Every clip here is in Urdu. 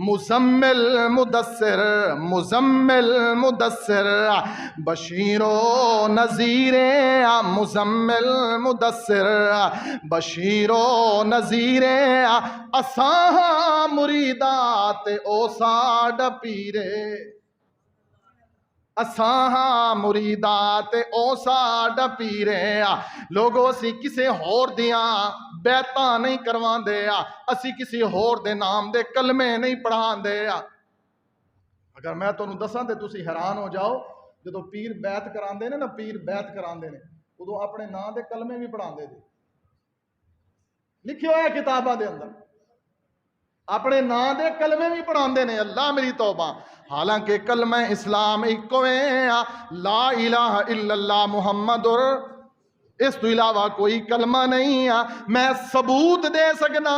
مزمل مدثر مزمل مدثر بشیر و نذیر مزمل مدثر بشیر و نذیر اساں مریدات او ساڈ پیرے اساں مریدات او ساڈ پیرے لوگو اسی کسے ہور دیاں بیعتاں نہیں کروان دے اسی کسی ہور دے نام دے کلمے نہیں پڑھان دے اگر میں تو دساں تے تسی حیران ہو جاؤ جدو پیر بیعت کران دے نا پیر بیعت کران دے نے ادو اپنے نام دے کلمے بھی پڑھان دے لکھے ہوئے کتاباں دے اندر اپنے نام دے کلمے بھی پڑھان دے نے اللہ میری توبہ حالانکہ کلمہ اسلام ایکو ہے لا الہ الا اللہ محمد اس تو علاوہ کوئی کلمہ نہیں میں ثبوت دے سکنا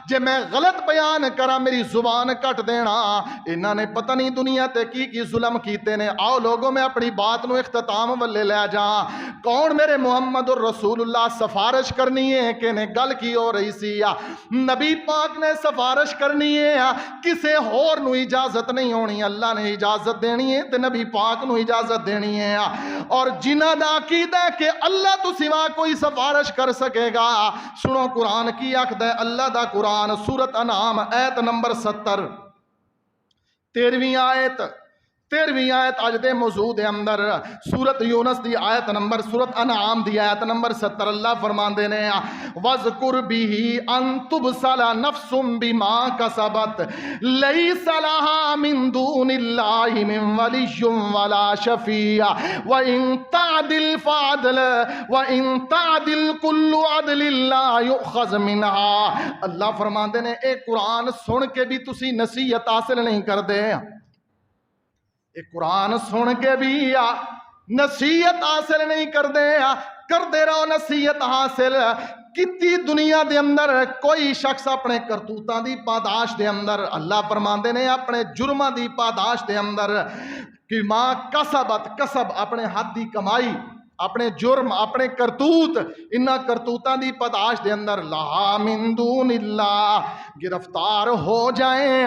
جے میں غلط بیان کرا میری زبان کٹ دینا انہاں نے پتہ نہیں دنیا تے کی ظلم کیتے نے آؤ لوگوں میں اپنی بات نو اختتام والے لے جا کون میرے محمد الرسول اللہ سفارش کرنی ہے کہ نے گل کی ہو رہی سی نبی پاک نے سفارش کرنی ہے کسے ہور نو اجازت نہیں ہونی اللہ نے اجازت دینی ہے تے نبی پاک نو اجازت دینی ہے اور جنہ دا عقیدہ کہ اللہ تو سوا کوئی سفارش کر سکے گا سنو قرآن کی عقد ہے اللہ دا قرآن سورۃ انعام آیت نمبر 70 13ویں آیت اج دے موضوع دے اندر سورۃ یونس دی آیت نمبر سورۃ انعام دی آیت نمبر 70 اللہ فرماندے نے وَذْكُرْ بِهِ أَن تُبْصَلَ نَفْسٌ بِمَا كَسَبَتْ لَيْسَ لَهَا مِن دُونِ اللَّهِ مِن وَلِيٍّ وَلَا شَفِيعٍ وَإِن تَعْدِلْ كُلُّ عَدْلٍ لَا يُؤْخَذْ مِنْهَا اللہ فرماندے نے اے قرآن سن کے بھی تسی نصیحت حاصل نہیں کر دے ایک قرآن سن کے بھی نصیحت حاصل نہیں کردے رہو نصیحت حاصل کتی دنیا دے اندر کوئی شخص اپنے کرتوتاں دی پاداش دے اندر اللہ فرماندے نے اپنے جرماں دی پاداش دے اندر کہ ماں کسب اپنے ہاتھ دی کمائی اپنے جرم اپنے کرتوت انہاں کرتوتاں دی پاداش دے اندر لا من دون اللہ گرفتار ہو جائیں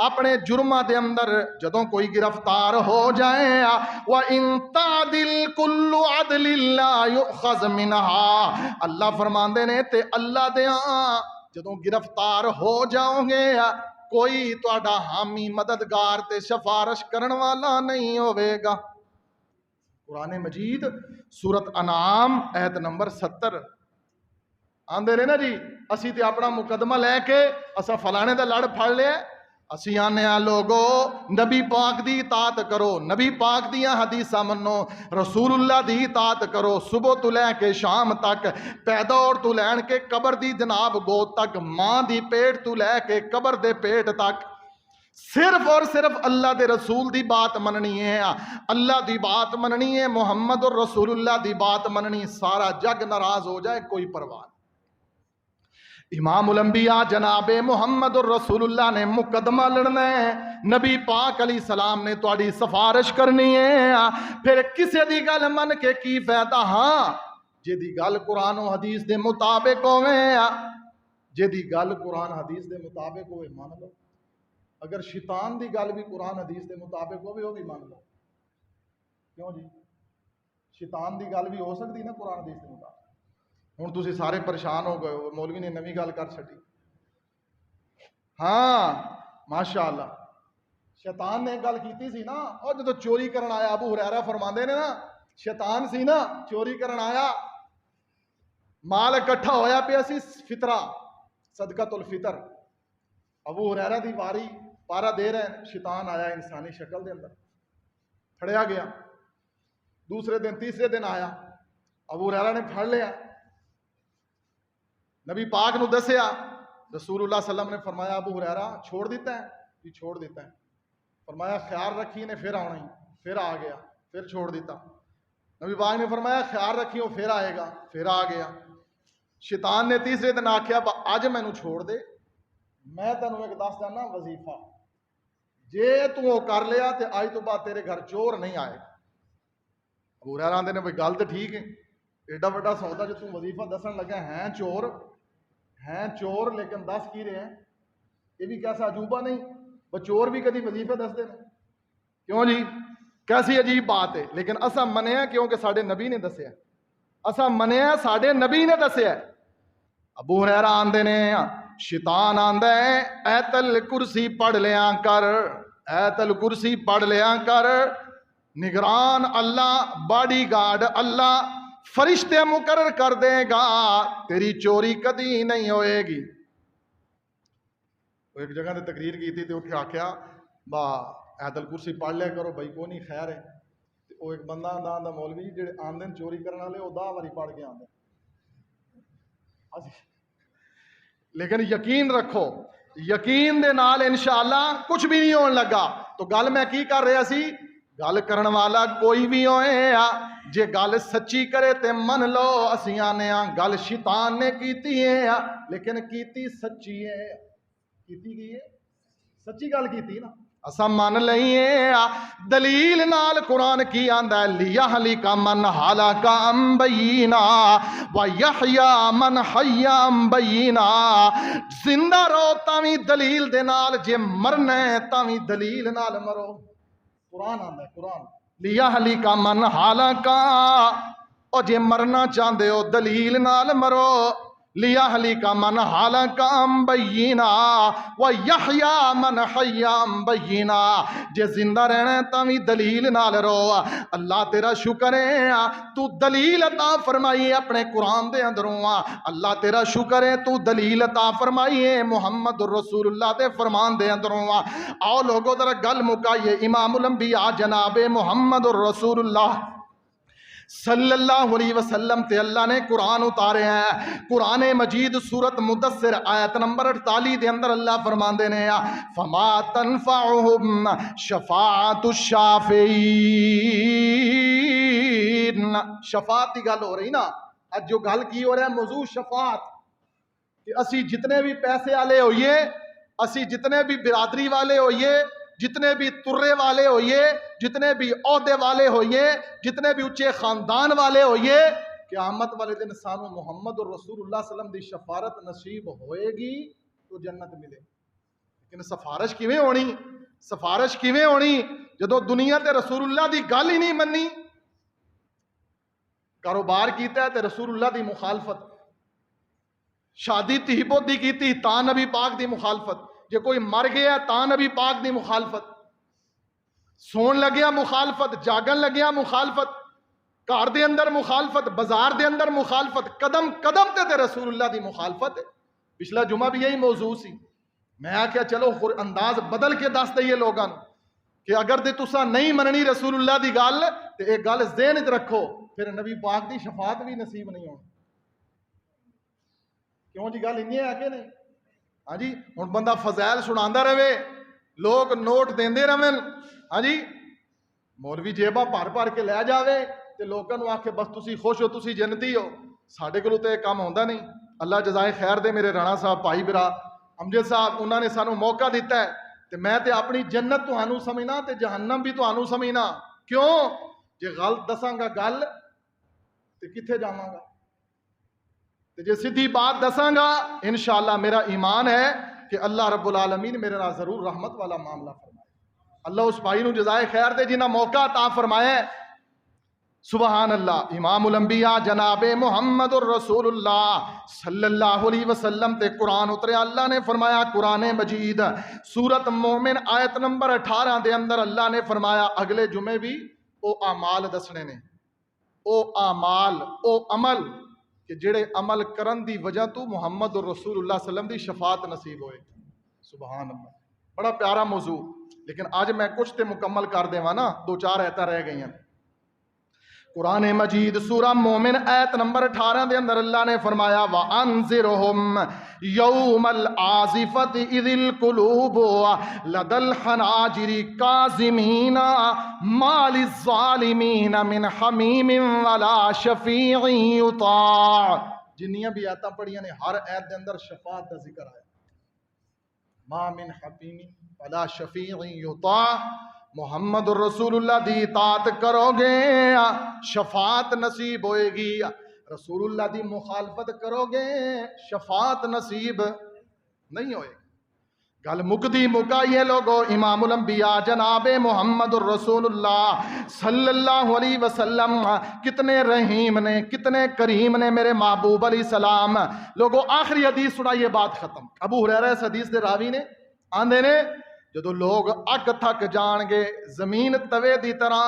اپنے جرمہ دے اندر جدوں کوئی گرفتار ہو جائے وَإِن تَعْدِلْ كُلُّ عَدْلٍ لَا يُؤْخَذْ مِنْهَا اللہ فرماندے نے تے اللہ دیاں جدوں گرفتار ہو جاؤ گے کوئی تہاڈا حامی مددگار تے سفارش کرن والا نہیں ہوے گا قرآن مجید سورۃ انعام آیت نمبر 70 آندے نے نا جی اسی تے اپنا مقدمہ لے کے اسا فلانے دا لڑ پھڑ لیا اسی آنے لوگو نبی پاک دی اطاعت کرو نبی پاک دیاں حدیثاں منو رسول اللہ دی اطاعت کرو صبح تو لے کے شام تک پیدا اور تو لین کے قبر دی جناب گود تک ماں دی پیٹ تو لے کے قبر دے پیٹ تک صرف اور صرف اللہ دے رسول دی بات مننی ہے اللہ دی بات مننی ہے محمد الرسول اللہ دی بات مننی سارا جگ ناراض ہو جائے کوئی پرواہ نہیں امام الانبیاء جناب محمد الرسول اللہ نے مقدمہ لڑنا ہے نبی پاک علیہ السلام نے تہاڈی سفارش کرنی ہے پھر کسے دی گل من کے کی فائدہ ہاں جے دی گل قرآن و حدیث دے مطابق ہوئے جے دی گل قرآن حدیث دے مطابق ہوئے مان لو اگر شیطان دی گل بھی قرآن حدیث دے مطابق ہوئے وہ بھی مان لو کیوں جی شیطان دی گل بھی ہو سکتی نا قرآن حدیث دے مطابق ہوں تسی سارے پریشان ہو گئے ہو مولوی نے نویں گل کر چھٹی ہاں ماشاء اللہ شیطان نے گل کیتی سی نا اور جدو چوری کرن آیا ابو ہریرہ فرماندے نے نا شیطان سی نا چوری کرن آیا مال اکٹھا ہویا پیا سی فطرہ صدقۃ الفطر ابو ہریرہ دی واری پارا دے رہے شیطان آیا انسانی شکل دے اندر پھڑیا گیا دوسرے دن تیسرے دن آیا ابو ہریرہ نے پھڑ لیا نبی پاک نو دسیا رسول اللہ صلی اللہ علیہ وسلم نے فرمایا ابو ہریرہ چھوڑ دیتا ہے جی چھوڑ دیتا ہے فرمایا خیال رکھی نے پھر آنا ہی پھر آ گیا پھر چھوڑ دیتا نبی پاک نے فرمایا خیال رکھی وہ پھر آئے گا پھر آ گیا شیطان نے تیسرے دن آکھیا اج مینوں چھوڑ دے میں تینوں ایک دس دینا وظیفہ جے تو وہ کر لیا تے آج تو بعد تیرے گھر چور نہیں آئے گا ابو ہریرہ آندے نے بھئی گل تے ٹھیک ہے ایڈا بڑا سودا جو تم وظیفہ دسن لگا ہیں چور لیکن دس کی رہے ہیں یہ بھی کیسا عجوبہ نہیں بچور بھی کدی وظیفے دستے ہیں، کیوں جی؟ کیسی عجیب بات ہے، لیکن اسا منیا کیونکہ ساڈے نبی نے دسیا، اسا منیا ساڈے نبی نے دسیا۔ ابو ہریرہ آندے نے شیطان آندا ہے ایت الکرسی پڑھ لیا کر، ایت الکرسی پڑھ لیا کر، نگران اللہ، باڈی گارڈ اللہ، فرشتے مقرر کر دے گا، تیری چوری کدی نہیں ہوئے گی۔ ایک جگہ تے تقریر کی تھی تے اٹھ کے آکھیا با ایت الکرسی پڑھ لیا کرو بھائی، کوئی نہیں خیر ہے۔ وہ ایک بندہ آندا مولوی جڑے آندے چوری کرنے والے وہ 10 واری پڑھ کے آندے، لیکن یقین رکھو یقین دے نال انشاءاللہ کچھ بھی نہیں ہون لگا۔ تو گل میں کی کر رہا سی، گل کرن والا کوئی بھی ہوئے جے گل سچی کرے تے من لو، اسی آنے گل شیطان نے کیتی ہے لیکن کیتی سچی ہے، کیتی کی ہے سچی گل کیتی نا، اسا من لئیے۔ دلیل نال قرآن کی آندا ہے لیہلک من ہلک عن بینہ ویحیی من حی عن بینہ، زندہ رہو تاوی دلیل دے نال، جے مرنا ہے تاوی دلیل نال مرو۔ قرآن آندا ہے، قرآن لیہلک من ہلک، اور جے مرنا چاہندے ہو دلیل نال مرو، لیہلک من ہلک عن بینہ ویحیی من حی عن بینہ، جے زندہ رہنا ہے تاوی دلیل نال رہو۔ اللہ تیرا شکر ہے تو دلیل عطا فرمائی اپنے قرآن دے اندروں، اللہ تیرا شکر ہے تو دلیل عطا فرمائی ہے محمد رسول اللہ دے فرمان دے اندروں۔ آؤ لوگوں ذرا گل مکائیے، امام الانبیاء جناب محمد رسول اللہ صلی اللہ علیہ وسلم تے اللہ نے قرآن اتارے ہیں۔ قرآن مجید سورت مدثر آیت نمبر 48 دے اندر اللہ فرماندے نے فما تنفعهم شفاعت الشافعین، شفاعت کی گل ہو رہی نا، آج جو گل کی ہو رہا ہے موضوع شفاعت، کہ اسی جتنے بھی پیسے والے ہوئیے، اسی جتنے بھی برادری والے ہوئیے، جتنے بھی ترے والے ہوئیے، جتنے بھی عہدے والے ہوئیے، جتنے بھی اونچے خاندان والے ہوئیے، قیامت والے دن سانو محمد رسول اللہ صلی اللہ علیہ وسلم دی شفاعت نصیب ہوئے گی تو جنت ملے۔ لیکن سفارش کیویں ہونی؟ سفارش کیویں ہونی جدو دنیا تے رسول اللہ دی گل ہی نہیں منی؟ کاروبار کیتا ہے تے رسول اللہ دی مخالفت، شادی تھی پوتی کیتی تا نبی پاک دی مخالفت، جے کوئی مر گیا تا نبی پاک دی مخالفت، سون لگیا مخالفت، جاگن لگیا مخالفت، گھر دے اندر مخالفت، بازار دے اندر مخالفت، قدم قدم تے رسول اللہ دی مخالفت ہے۔ پچھلا جمعہ بھی یہی موضوع سی، میں آکھیا چلو انداز بدل کے دس دئیے لوگاں کہ اگر دے تسا نہیں مننی رسول اللہ دی گل تے ایک گل ذہن وچ رکھو، پھر نبی پاک دی شفاعت بھی نصیب نہیں ہونی۔ کیوں جی گل انہی ہے کہ نہیں؟ ہاں جی، ہن بندہ فضائل سناندا رہے، لوگ نوٹ دیندے رہن، ہاں جی، مولوی جیباں بھر بھر کے لے جاوے تے لوکاں نوں آکھے بس تسی خوش ہو، تسی جنتی ہو۔ ساڈے کولوں تے کام ہوندا نہیں۔ اللہ جزائے خیر دے میرے رانا صاحب بھائی برا امجد صاحب، انہوں نے سانو موقع دیتا ہے تے میں تے اپنی جنت تہانوں سمجھنا تے جہنم بھی تہانوں سمجھنا۔ کیوں؟ جے غلط دساں گا گل تے کتھے جاواں گا، تے جے سیدھی بات دساں گا انشاءاللہ میرا ایمان ہے کہ اللہ رب العالمین میرے نال ضرور رحمت والا معاملہ فرمائے۔ اللہ اس بھائی نوں جزائے خیر دے جنہاں موقع عطا فرمایا ہے۔ سبحان اللہ۔ امام الانبیاء جناب محمد الرسول اللہ صلی اللہ علیہ وسلم تے قرآن اترے، اللہ نے فرمایا قرآن مجید سورت مومن آیت نمبر 18 دے اندر اللہ نے فرمایا اگلے جمعے بھی او اعمال دسنے نے، او اعمال، او عمل کہ جڑے عمل کرن دی وجہ تو محمد الرسول اللہ صلی اللہ علیہ وسلم دی شفاعت نصیب ہوئے۔ سبحان اللہ، بڑا پیارا موضوع، لیکن آج میں کچھ تے مکمل کر دیواں نا، 2-4 ایتاں رہ گئی ہیں۔ قرآن مجید سورہ مومن آیت نمبر 18 دے اندر اللہ نے فرمایا وَأَنذِرْهُمْ يَوْمَ الْعَاصِفَةِ إِذِ الْقُلُوبُ لَدَى الْحَنَاجِرِ كَاظِمِينَ مَا لِلظَّالِمِينَ مِنْ حَمِيمٍ وَلَا شَفِيعٍ يُطَاعُ۔ جنیاں بھی آیتاں پڑھیاں نے ہر آیت دے اندر شفاعت دا ذکر آیا، ما من حمیم ولا شفیع یطاع، محمد الرسول اللہ دی اطاعت کرو گے شفاعت نصیب ہوئے گی، رسول اللہ دی مخالفت کرو گے شفاعت نصیب نہیں ہوئے گی۔ گل مکدی مکائیے لوگو، امام الانبیاء جناب محمد الرسول اللہ صلی اللہ علیہ وسلم کتنے رحیم نے، کتنے کریم نے میرے محبوب علیہ السلام۔ لوگو آخری حدیث سنائیے، بات ختم۔ ابو ہریرہ اس حدیث دے راوی نے آندے نے جدو لوگ اگ تھک جان گے، زمین توے دی طرح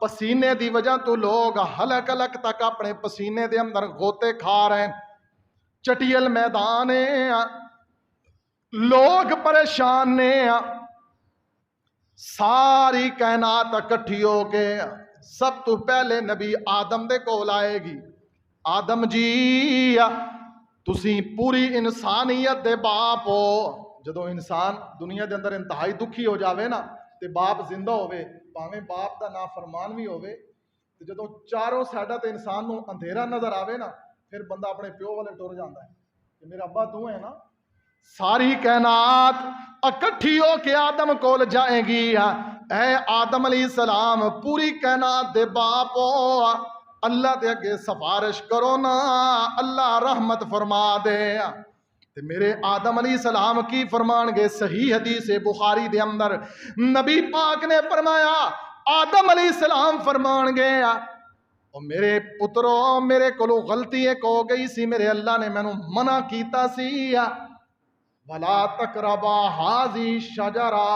پسینے دی وجہ تو لوگ حلق حلق تک اپنے پسینے دے اندر غوطے کھا رہے ہیں، چٹیل میدان ہے، لوگ پریشان نے، ساری کائنات اکٹھی ہو کے سب تو پہلے نبی آدم دے کول آئے گی۔ آدم جی تسی پوری انسانیت دے باپ ہو۔ جدو انسان دنیا دے اندر انتہائی دکھی ہو جاوے نا تے باپ زندہ ہوئے، پاویں باپ دا نافرمان بھی ہوئے، تے جدو چاروں سائڈاں تے انسان نو اندھیرا نظر آوے نا، پھر بندہ اپنے پیو والے ٹر جاندا ہے کہ میرا ابا تو ہے نا۔ ساری کائنات اکٹھی ہو کے آدم کول جائے گی، اے آدم علیہ السلام پوری کائنات دے باپ ہو، اللہ دے اگے سفارش کرو نا، اللہ رحمت فرما دے۔ تے میرے آدم علیہ السلام کی فرمان گے، صحیح حدیث بخاری دے اندر نبی پاک نے فرمایا، آدم علیہ السلام فرمان گے، اور میرے پترو میرے کولو غلطی ایک ہو گئی سی، میرے اللہ نے مینوں منع کیتا سی، وَلَا تَقْرَبَا هَٰذِهِ الشَّجَرَةَ،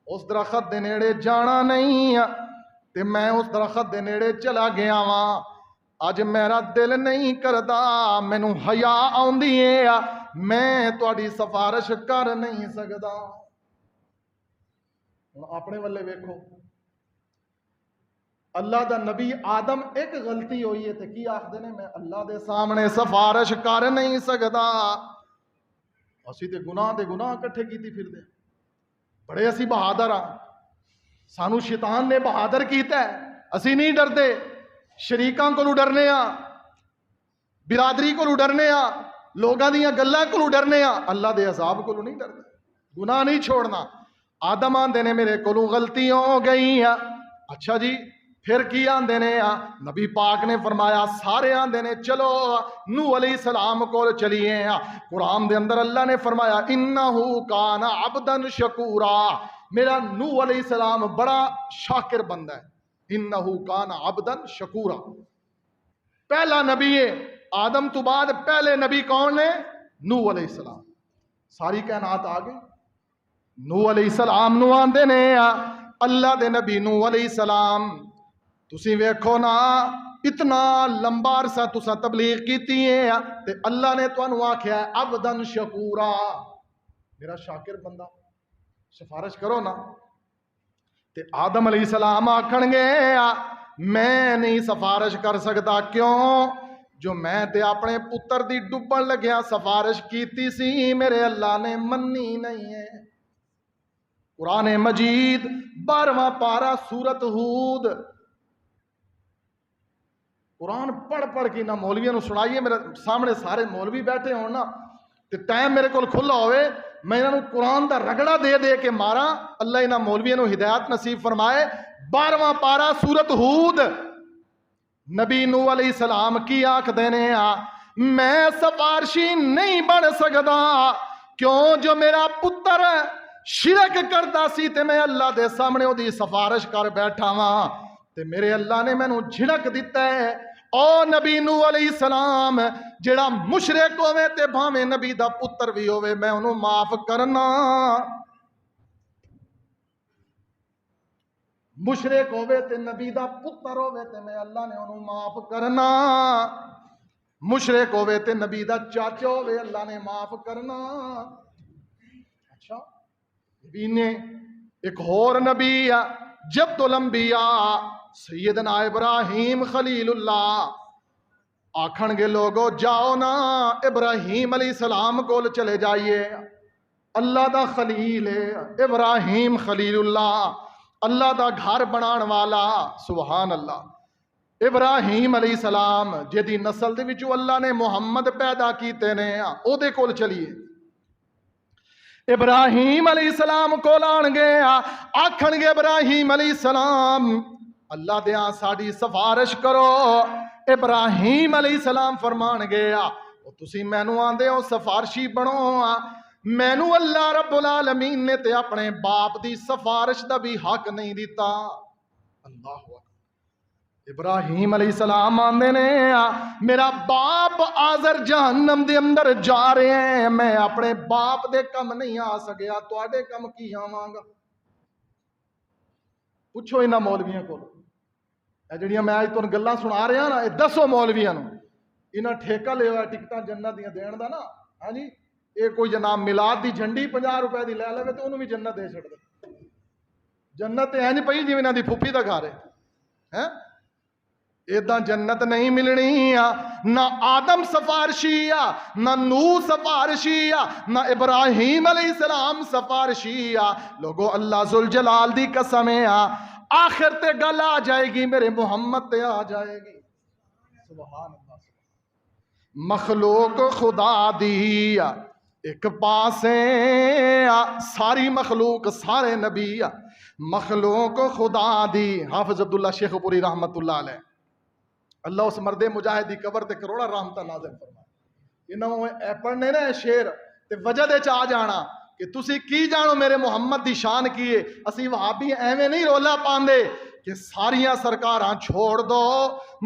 اس درخت دے نیڑے جانا نہیں، تے میں اس درخت دے نیڑے چلا گیا واں، اج میرا دل نہیں کردا، مینوں حیا آوندی ہے، میں تہاڈی سفارش کر نہیں سکدا۔ ہن اپنے والے ویکھو، اللہ دا نبی آدم ایک غلطی ہوئی ہے تے کی آخدے نے، میں اللہ دے سامنے سفارش کر نہیں سکدا۔ اسی تے گناہ کٹھے کیتی پھر دے، بڑے اسی بہادر ہاں، سانو شیطان نے بہادر کیتا ہے، اسی نہیں ڈردے، شریکاں کو ڈرنے ہاں، برادری کو ڈرنے ہاں، لوگاں دیاں گلاں کو ڈرنے ہاں، اللہ دے عذاب کو نہیں ڈردے، گناہ نہیں چھوڑنا۔ آدم آندے نے میرے کولوں غلطی ہو گئی ہے، اچھا جی پھر کی آندے نے، نبی پاک نے فرمایا، سارے آندے نے چلو نوح علیہ السلام کو چلیے۔ قرآن دے اندر اللہ نے فرمایا، انہو کان عبدا شکورا، میرا نوح علیہ السلام بڑا شاکر بندہ ہے، انہو کان عبدا شکورا۔ پہلا نبی ہے، آدم تو بعد پہلے نبی کون نے؟ نوح علیہ السلام۔ ساری کائنات آ گئی، نوح علیہ السلام نو آندے نے، اللہ دے نبی نوح علیہ السلام، تسی ویکھو نا اتنا لمبا عرصہ تساں تبلیغ کیتی ہے تے اللہ نے تانوں آکھیا ہے عبدن شکورا، میرا شاکر بندہ، سفارش کرو نا۔ تے آدم علیہ السلام آکھن گے میں نہیں سفارش کر سکتا، کیوں؟ جو میں تے اپنے پتر دی ڈبن لگیا سفارش کیتی سی، میرے اللہ نے منی نہیں ہے۔ قرآن مجید 12واں پارہ سورت ہود، قرآن پڑھ کے نہ مولویوں نو سنائیے، میرے سامنے سارے مولوی بیٹھے ہون نا تے ٹائم میرے کول کھلا ہوئے، میں انہاں نو قرآن دا رگڑا دے دے کے مارا، اللہ انہاں مولویوں نو ہدایت نصیب فرمائے۔ 12واں پارہ سورت ہود، نبی نوح علیہ السلام کی آکھدے نے، میں سفارشی نہیں بن سکدا، کیوں؟ جو میرا پتر شرک کردا سی تے میں اللہ دے سامنے دی سفارش کر بیٹھا واں تے میرے اللہ نے مینوں جھڑک دیتا ہے۔ او نبی نوح علیہ السلام جڑا مشرک ہوے تے بھاویں نبی دا پتر بھی ہوے، میں انہوں معاف کرنا، مشرک ہوے تے نبی دا پتر ہوے تے میں اللہ نے انہوں معاف کرنا، مشرک ہوے تے نبی دا چاچا ہوے اللہ نے معاف کرنا۔ اچھا نبی نے ایک اور نبی جبت الانبیاء سیدنا ابراہیم خلیل اللہ، آکھن گے لوگو جاؤ نا ابراہیم علیہ السلام کو چلے جائیے، اللہ دا خلیل ہے ابراہیم خلیل اللہ، اللہ دا گھر بنان والا، سبحان اللہ۔ ابراہیم علیہ السلام جدی نسل دے وچوں اللہ نے محمد پیدا کیتے نے، او دے کول چلیے۔ ابراہیم علیہ السلام کو لان گے، آکھن گے ابراہیم علیہ السلام اللہ دیاں ساڑی سفارش کرو۔ ابراہیم علیہ السلام فرمان گے، تسی مینوں آندے ہو سفارشی بنو، مینو اللہ رب العالمین نے تے اپنے باپ دی سفارش دا بھی حق نہیں دیتا. اللہ اکبر. ابراہیم علیہ السلام آندے نے میرا باپ آزر جہنم دے اندر جا رہے ہیں, میں اپنے باپ دے کم نہیں آ سکیا, تواڈے کم کی آواں گا؟ پوچھو انہاں مولویاں کو, اے جڑیاں میں اج تانوں گلاں سنا رہا نا, اے دسو مولویاں نو انہاں ٹھیکہ لے ہوا ٹکٹاں جنت دیاں دین دا نا. ہاں جی, یہ کوئی جناب میلاد دی جھنڈی 50 روپے دی لے لے تے انہوں بھی جنت دے چھڑ دے. جنت تے اینج پئی جویں انہاں دی پھپھی دا گھر ہے. ایداں جنت نہیں ملنی, نہ آدم سفارشی نہ نوح سفارشی نہ ابراہیم علیہ السلام سفارشی. لوگو اللہ ذوالجلال دی قسم ہے, آخر تے گل آ جائے گی میرے محمد تے آ جائے گی. سبحان اللہ. مخلوق خدا دی ایک پاسے, ساری مخلوق سارے نبی, مخلوق خدا دی. حافظ عبداللہ شیخ پوری رحمت اللہ علیہ, اللہ اس مرد مجاہد دی قبر تے کروڑا رحمتہ نازل فرمائے. انہوں اے پڑھنے نا شعر تے وجہ دے چاہ جانا کہ تسی کی جانو میرے محمد دی شان کیے. اسی وہابی ایویں نہیں رولا پاندے کہ ساریاں سرکاراں چھوڑ دو,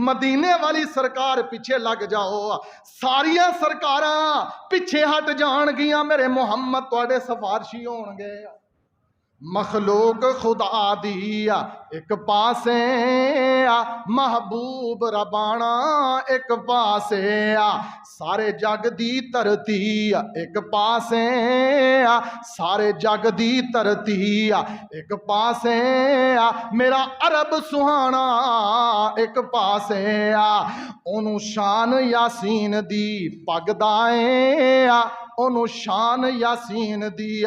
مدینے والی سرکار پیچھے لگ جاؤ. ساریاں سرکاراں پیچھے ہٹ جان گیاں, میرے محمد تواڈے سفارشی ہون گے. مخلوق خدا دی ایک پاسے, محبوب ربانا ایک پاسے, سارے جگ دی ترتی ایک پاسے, سارے جگ دی ترتی ایک پاسے, میرا عرب سہانا ایک پاسے, اونوں شان یاسین دی پگ دائے, اونوں شان یاسین دی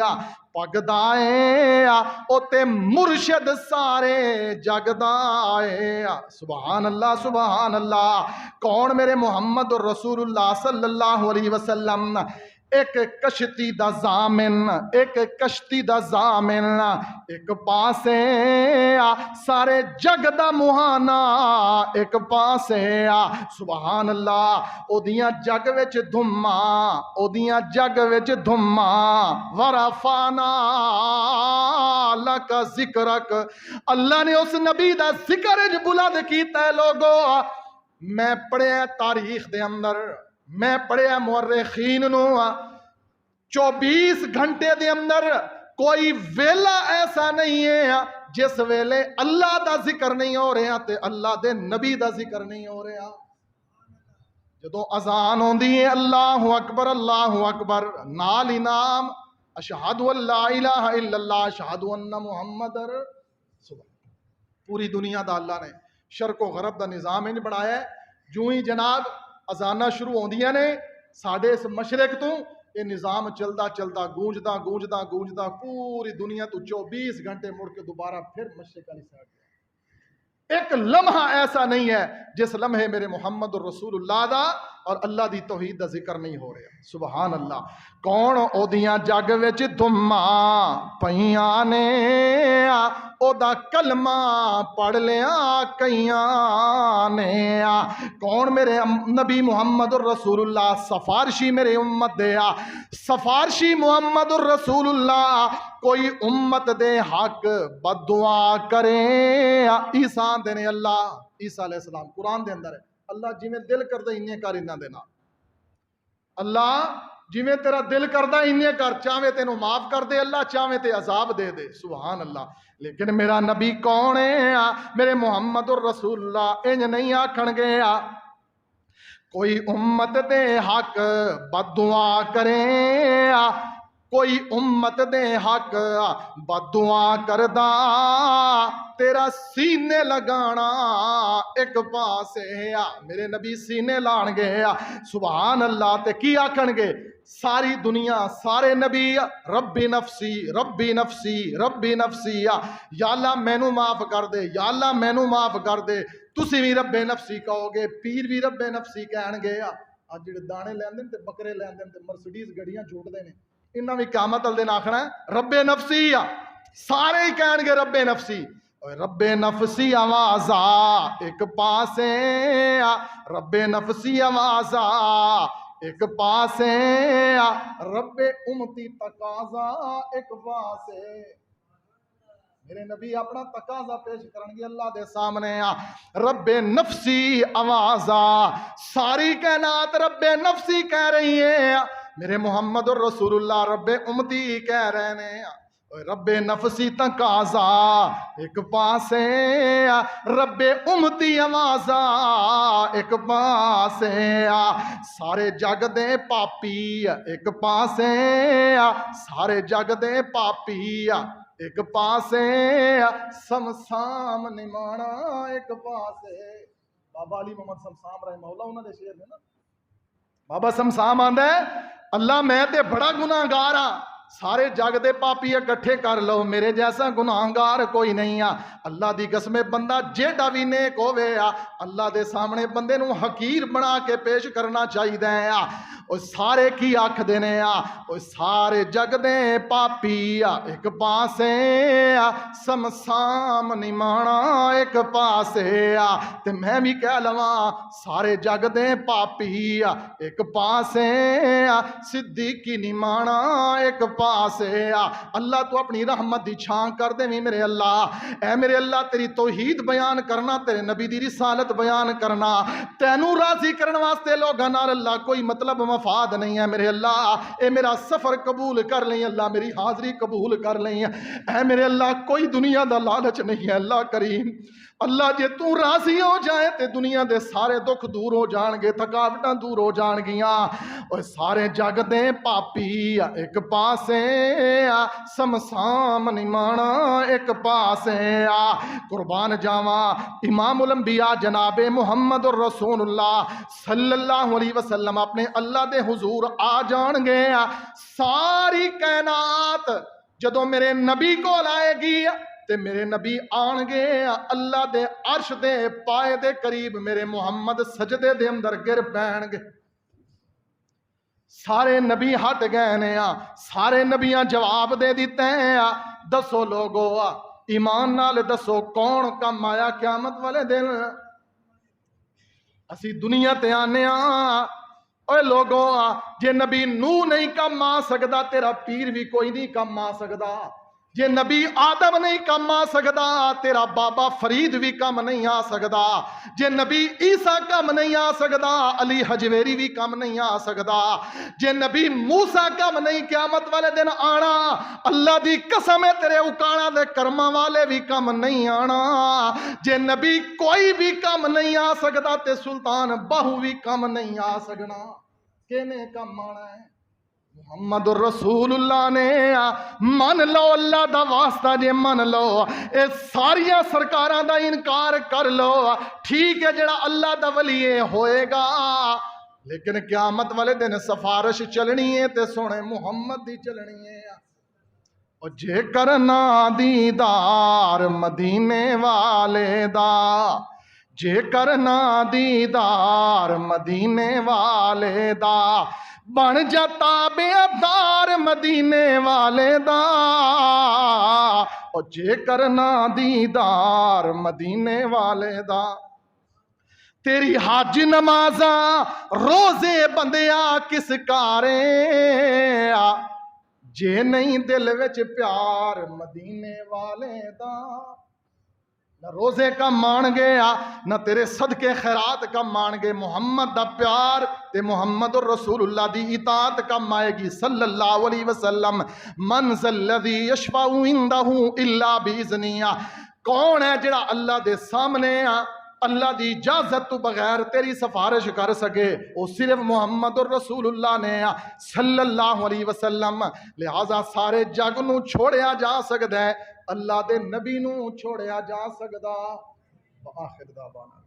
پگ دائے, او تے مرشد سارے جگ دائے. سبحان اللہ سبحان اللہ. کون میرے محمد رسول اللہ صلی اللہ علیہ وسلم, ایک کشتی دا زامن, ایک کشتی دا زامن ایک پاسے, سارے جگ دا مہانا ایک پاسے. سبحان اللہ. او دیاں جگ وچ دھماں, او دیاں جگ وچ دھماں, ورفانا لک ذکرک, اللہ نے اس نبی دا ذکر بلند کیتا ہے. لوگو میں پڑھیا تاریخ دے اندر, میں پڑھیا مورخین نو, 24 گھنٹے دے اندر کوئی ویلا ایسا نہیں ہے جس ویلے اللہ دا ذکر نہیں ہو رہا تے اللہ دے نبی دا ذکر نہیں ہو رہا. جدو اذان ہوندی ہے اللہ اکبر اللہ اکبر, نال انعام اشہد ان لا الہ الا اللہ اشہد ان محمد رسول. پوری دنیا دا اللہ نے شرق و غرب دا نظام انج بنایا ہے, جو ہی جناب اذاناں شروع ہوندیاں نے ساڈے اس مشرق تو یہ نظام چلدا چلدا گونجدا گونجدا گونجدا پوری دنیا تو 24 گھنٹے مڑ کے دوبارہ پھر مشرق والی سائڈ. ایک لمحہ ایسا نہیں ہے جس لمحے میرے محمد رسول اللہ دا اور اللہ دی توحید دا ذکر نہیں ہو رہا. سبحان اللہ. کون او دیاں جگ وچ دھماں پئیاں نے, او دا کلمہ پڑھ لیا کئیاں نے. کون میرے نبی محمد رسول اللہ سفارشی میرے امت دے, سفارشی محمد رسول اللہ. کوئی امت دے حق بد دعا کرے, عیسیٰ دے نے اللہ, عیسیٰ علیہ السلام قرآن دے اندر ہے, اللہ جویں دل کردہ انہیں کر انہاں دے نال, اللہ جویں تیرا دل کردہ انہیں کر, چاہویں تینوں معاف کر دے اللہ, چاہویں تے عذاب دے دے. سبحان اللہ. لیکن میرا نبی کون ہے, میرے محمد الرسول اللہ انج نہیں آکھن گے کوئی امت دے حق بد دعا کرے, کوئی امت دے حق بد دعا کردا تیرا سینے لگانا ایک پاسے. میرے نبی سینے لان گے. سبحان اللہ. تے کی آکھن گے ساری دنیا سارے نبی, ربی نفسی ربی نفسی ربی نفسی, یا اللہ مینوں معاف کر دے, یا اللہ مینوں معاف کر دے. تسی بھی رب نفسی کہو گے, پیر بھی رب نفسی کہن گے. اج جڑے دانے لیندے تے بکرے لیندے تے مرسڈیز گڈیاں جھوٹدے نے, انہاں بھی قیامت والے دن آکھنا ہے رب نفسی. سارے ہی کہن گے رب نفسی. رب نفسی آوازا ایک پاسے, رب نفسی آوازا ایک پاسے رب امتی تقاضا ایک پاسے میرے نبی اپنا تقاضا پیش کرن گے اللہ دے سامنے رب نفسی آوازا ساری کائنات رب نفسی کہہ رہی ہے میرے محمد الرسول اللہ رب امتی کہہ رہے ہیں رب نفسی تقاضا ایک پاسے رب امتی آوازا ایک پاسے سارے جگ دے پاپی ایک پاسے سارے جگ دے پاپی ایک پاسے سمسام نمانا ایک پاسے بابا علی محمد سمسام رحمہ اللہ انہوں نے شعر ہے نا بابا سمسام آندا ہے اللہ میں تے بڑا گناہگار ہاں سارے جگ دے پاپی اکٹھے کر لو میرے جیسا گناہگار کوئی نہیں اللہ دی قسم بندہ جیڑا بھی نیک ہوے اللہ دے سامنے بندے نو حقیر بنا کے پیش کرنا چاہیے او سارے کی آکھ دینے او سارے جگ دے پاپی ایک پاسے سمسام نمانا ایک پاسے تے میں بھی کہہ لواں سارے جگ دے پاپی ایک پاسے صدیقی نمانا ایک پاسے اللہ تو اپنی رحمت دی چھان کر دے میرے اللہ اے میرے اللہ تیری توحید بیان کرنا تیرے نبی دی رسالت بیان کرنا تینوں راضی کرن واسطے لوگاں نال اللہ کوئی مطلب مفاد نہیں ہے میرے اللہ اے میرا سفر قبول کر لیں اللہ میری حاضری قبول کر لیں اے میرے اللہ کوئی دنیا دا لالچ نہیں ہے اللہ کریم اللہ جے تو راضی ہو جائے تے دنیا دے سارے دکھ دور ہو جان گے تھکاوٹاں دور ہو جان گیاں اور سارے جگ دے پاپی ایک پاسے سمسام نمانا ایک پاسے قربان جاواں امام الانبیاء جناب محمد الرسول اللہ صلی اللہ علیہ وسلم اپنے اللہ دے حضور آ جان گے ساری کائنات جدوں میرے نبی کو لائے گی تے میرے نبی آن گے اللہ دے عرش دے پائے دے قریب میرے محمد سجدے دے اندر گر پین گے سارے نبی ہٹ گئے نے سارے نبیاں جواب دے دیتے ہیں دسو لوگو ایمان نال دسو کون کم آیا قیامت والے دن اسی دنیا تے آنے اوے لوگو جے نبی نو نہیں کم آ سکدا تیرا پیر بھی کوئی نہیں کم آ سکدا جے نبی آدم نہیں کم آ سکدا تیرا بابا فرید بھی کم نہیں آ سکدا جے نبی عیسیٰ کم نہیں آ سکدا علی حجویری بھی کم نہیں آ سکدا جے نبی موسیٰ کم نہیں قیامت والے دن آنا اللہ دی قسم ہے تیرے اکانا دے کرما والے بھی کم نہیں آنا جے نبی کوئی بھی کم نہیں آ سکدا تے سلطان باہو بھی کم نہیں آ سکنا کینے کم آنا ہے محمد الرسول اللہ نے من لو اللہ دا واسطہ جے من لو اے ساریاں سرکاراں دا انکار کر لو ٹھیک ہے جڑا اللہ دا ولی ہوئے گا لیکن قیامت والے دن سفارش چلنی ہے تے سونے محمد دی چلنی ہے اور جے کرنا دیدار مدینے والے دا جے کرنا دیدار مدینے والے دا بن جا تابعدار مدینے والے دا اور جے کرنا دیدار مدینے والے دا تیری حج نمازاں روزے بندیا کس کارے جے نہیں دل وچ پیار مدینے والے دا نہ روزے کا مان گیا نہ تیرے صدقے خیرات کا مان گے محمد دا پیار تے محمد الرسول اللہ دی اطاعت کا مائے گی صلی اللہ علیہ وسلم من ذا الذی یشفع عندہ الا باذنہ کون ہے جڑا اللہ دے سامنے اللہ دی اجازت تو بغیر تیری سفارش کر سکے وہ صرف محمد الرسول اللہ نے صلی اللہ علیہ وسلم لہذا سارے جگ نو چھوڑیا جا سکتا ہے اللہ دے نبی نو چھوڑیا جا سکدا وآخر دعوانا